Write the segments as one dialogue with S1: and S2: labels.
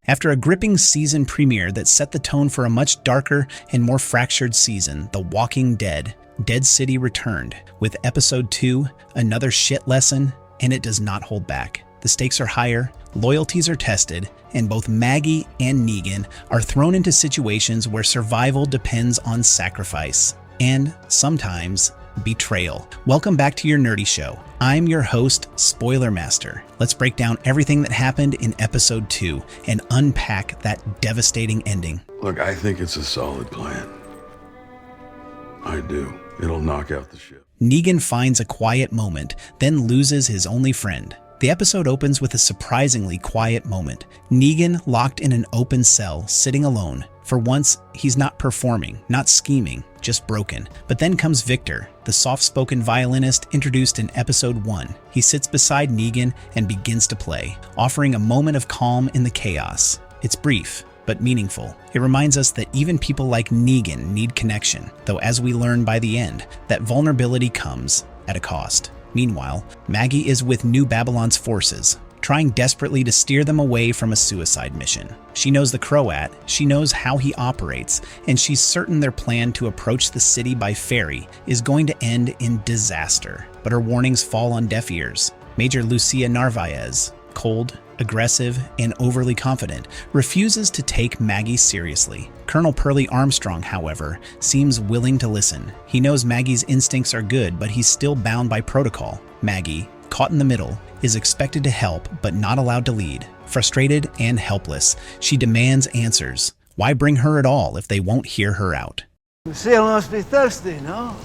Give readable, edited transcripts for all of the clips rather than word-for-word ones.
S1: After a gripping season premiere that set the tone for a much darker and more fractured season, The Walking Dead, Dead City returned with episode 2, another shit lesson, and it does not hold back. The stakes are higher, loyalties are tested, and both Maggie and Negan are thrown into situations where survival depends on sacrifice and sometimes betrayal. Welcome back to your nerdy show. I'm your host, Spoiler Master. Let's break down everything that happened in episode 2 and unpack that devastating ending.
S2: Look, I think it's a solid plan. I do. It'll knock out the ship.
S1: Negan finds a quiet moment, then loses his only friend. The episode opens with a surprisingly quiet moment. Negan locked in an open cell, sitting alone. For once, he's not performing, not scheming, just broken. But then comes Victor, the soft-spoken violinist introduced in episode 1. He sits beside Negan and begins to play, offering a moment of calm in the chaos. It's brief, but meaningful. It reminds us that even people like Negan need connection, though as we learn by the end, that vulnerability comes at a cost. Meanwhile, Maggie is with New Babylon's forces, trying desperately to steer them away from a suicide mission. She knows the Croat, she knows how he operates, and she's certain their plan to approach the city by ferry is going to end in disaster. But her warnings fall on deaf ears. Major Lucia Narvaez, cold, aggressive, and overly confident, refuses to take Maggie seriously. Colonel Pearlie Armstrong, however, seems willing to listen. He knows Maggie's instincts are good, but he's still bound by protocol. Maggie, caught in the middle, is expected to help but not allowed to lead. Frustrated and helpless, she demands answers. Why bring her at all if they won't hear her out?
S3: The seal must be thirsty, no?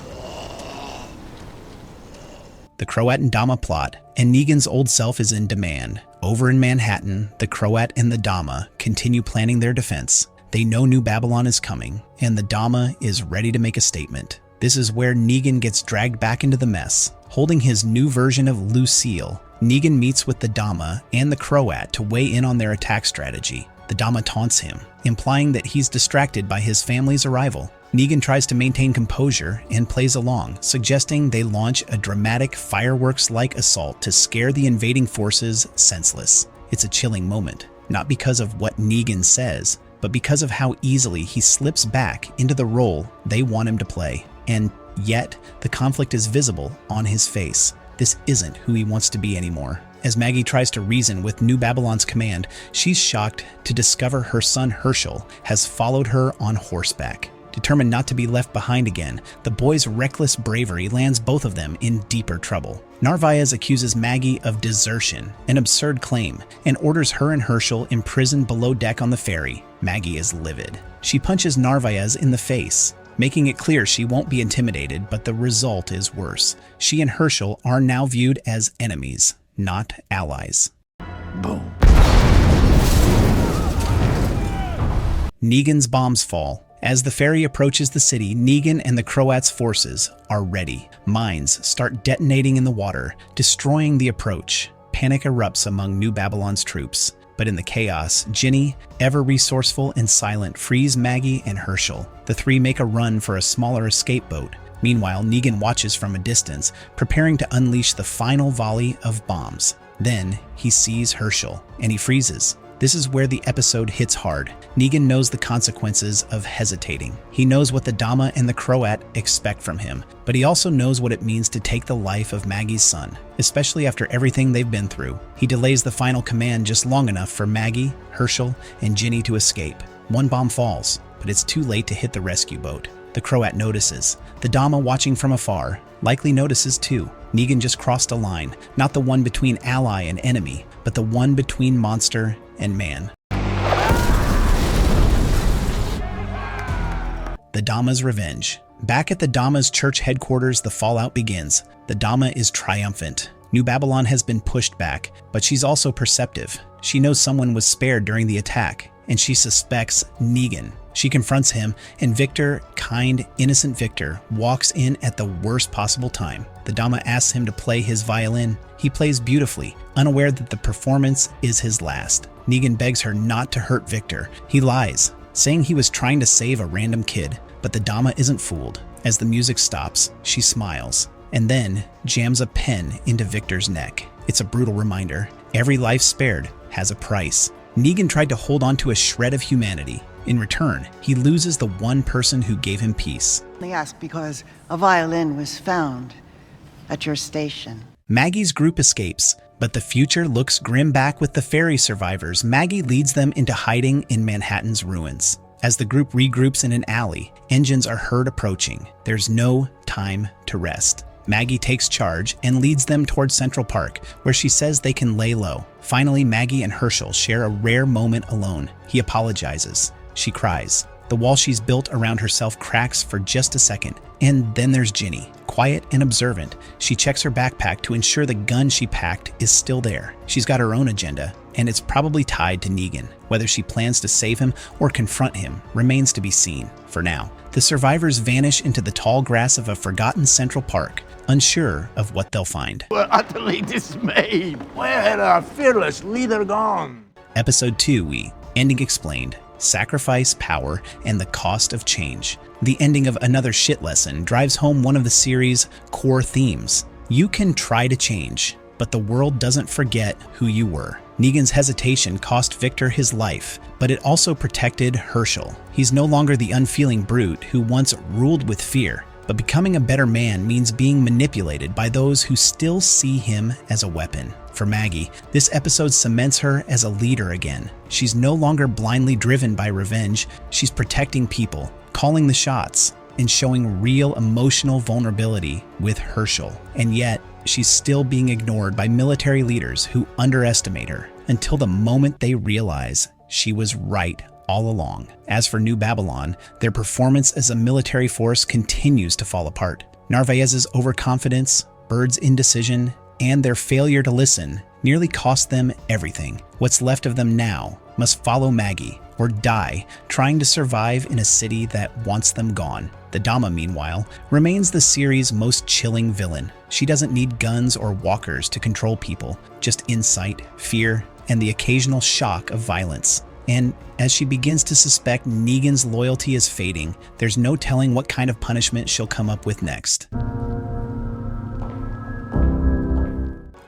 S1: The Croat and Dama plot, and Negan's old self is in demand. Over in Manhattan, the Croat and the Dama continue planning their defense. They know New Babylon is coming, and the Dama is ready to make a statement. This is where Negan gets dragged back into the mess. Holding his new version of Lucille, Negan meets with the Dama and the Croat to weigh in on their attack strategy. The Dama taunts him, implying that he's distracted by his family's arrival. Negan tries to maintain composure and plays along, suggesting they launch a dramatic fireworks-like assault to scare the invading forces senseless. It's a chilling moment, not because of what Negan says, but because of how easily he slips back into the role they want him to play. And yet, the conflict is visible on his face. This isn't who he wants to be anymore. As Maggie tries to reason with New Babylon's command, she's shocked to discover her son Herschel has followed her on horseback. Determined not to be left behind again, the boy's reckless bravery lands both of them in deeper trouble. Narvaez accuses Maggie of desertion, an absurd claim, and orders her and Herschel imprisoned below deck on the ferry. Maggie is livid. She punches Narvaez in the face, making it clear she won't be intimidated, but the result is worse. She and Herschel are now viewed as enemies, not allies.
S3: Boom.
S1: Negan's bombs fall. As the ferry approaches the city, Negan and the Croat's forces are ready. Mines start detonating in the water, destroying the approach. Panic erupts among New Babylon's troops. But in the chaos, Ginny, ever resourceful and silent, frees Maggie and Herschel. The three make a run for a smaller escape boat. Meanwhile, Negan watches from a distance, preparing to unleash the final volley of bombs. Then he sees Herschel, and he freezes. This is where the episode hits hard. Negan knows the consequences of hesitating. He knows what the Dama and the Croat expect from him, but he also knows what it means to take the life of Maggie's son, especially after everything they've been through. He delays the final command just long enough for Maggie, Herschel, and Ginny to escape. One bomb falls, but it's too late to hit the rescue boat. The Croat notices. The Dama, watching from afar, likely notices too. Negan just crossed a line, not the one between ally and enemy, but the one between monster and man. The Dama's revenge. Back at the Dama's church headquarters, the fallout begins. The Dama is triumphant. New Babylon has been pushed back, but she's also perceptive. She knows someone was spared during the attack, and she suspects Negan. She confronts him, and Victor, kind, innocent Victor, walks in at the worst possible time. The Dama asks him to play his violin. He plays beautifully, unaware that the performance is his last. Negan begs her not to hurt Victor. He lies, saying he was trying to save a random kid, but the Dama isn't fooled. As the music stops, she smiles, and then jams a pen into Victor's neck. It's a brutal reminder. Every life spared has a price. Negan tried to hold on to a shred of humanity. In return, he loses the one person who gave him peace.
S4: They asked because a violin was found at your station.
S1: Maggie's group escapes, but the future looks grim back with the ferry survivors. Maggie leads them into hiding in Manhattan's ruins. As the group regroups in an alley, engines are heard approaching. There's no time to rest. Maggie takes charge and leads them towards Central Park, where she says they can lay low. Finally, Maggie and Herschel share a rare moment alone. He apologizes. She cries. The wall she's built around herself cracks for just a second. And then there's Ginny, quiet and observant. She checks her backpack to ensure the gun she packed is still there. She's got her own agenda, and it's probably tied to Negan. Whether she plans to save him or confront him remains to be seen. For now, the survivors vanish into the tall grass of a forgotten Central Park, unsure of what they'll find.
S3: We're utterly dismayed. Where had our fearless leader gone?
S1: Episode 2, Ending Explained, Sacrifice, Power, and the Cost of Change. The ending of Another Shit Lesson drives home one of the series' core themes. You can try to change, but the world doesn't forget who you were. Negan's hesitation cost Victor his life, but it also protected Herschel. He's no longer the unfeeling brute who once ruled with fear, but becoming a better man means being manipulated by those who still see him as a weapon. For Maggie, this episode cements her as a leader again. She's no longer blindly driven by revenge. She's protecting people, calling the shots, and showing real emotional vulnerability with Herschel. And yet, she's still being ignored by military leaders who underestimate her until the moment they realize she was right all along. As for New Babylon, their performance as a military force continues to fall apart. Narvaez's overconfidence, Bird's indecision, and their failure to listen nearly cost them everything. What's left of them now must follow Maggie or die trying to survive in a city that wants them gone. The Dama, meanwhile, remains the series' most chilling villain. She doesn't need guns or walkers to control people, just insight, fear, and the occasional shock of violence. And as she begins to suspect Negan's loyalty is fading, there's no telling what kind of punishment she'll come up with next.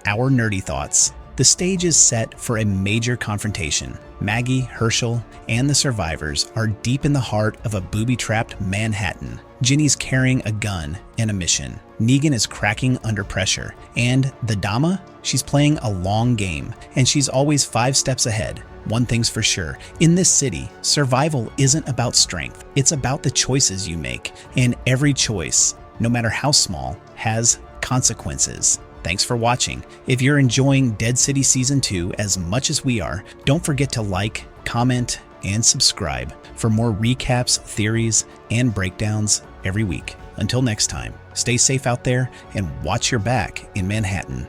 S1: Our nerdy thoughts. The stage is set for a major confrontation. Maggie, Herschel, and the survivors are deep in the heart of a booby-trapped Manhattan. Ginny's carrying a gun and a mission. Negan is cracking under pressure. And the Dama? She's playing a long game, and she's always 5 steps ahead. One thing's for sure, in this city, survival isn't about strength. It's about the choices you make. And every choice, no matter how small, has consequences. Thanks for watching. If you're enjoying Dead City Season 2 as much as we are, don't forget to like, comment, and subscribe for more recaps, theories, and breakdowns every week. Until next time, stay safe out there and watch your back in Manhattan.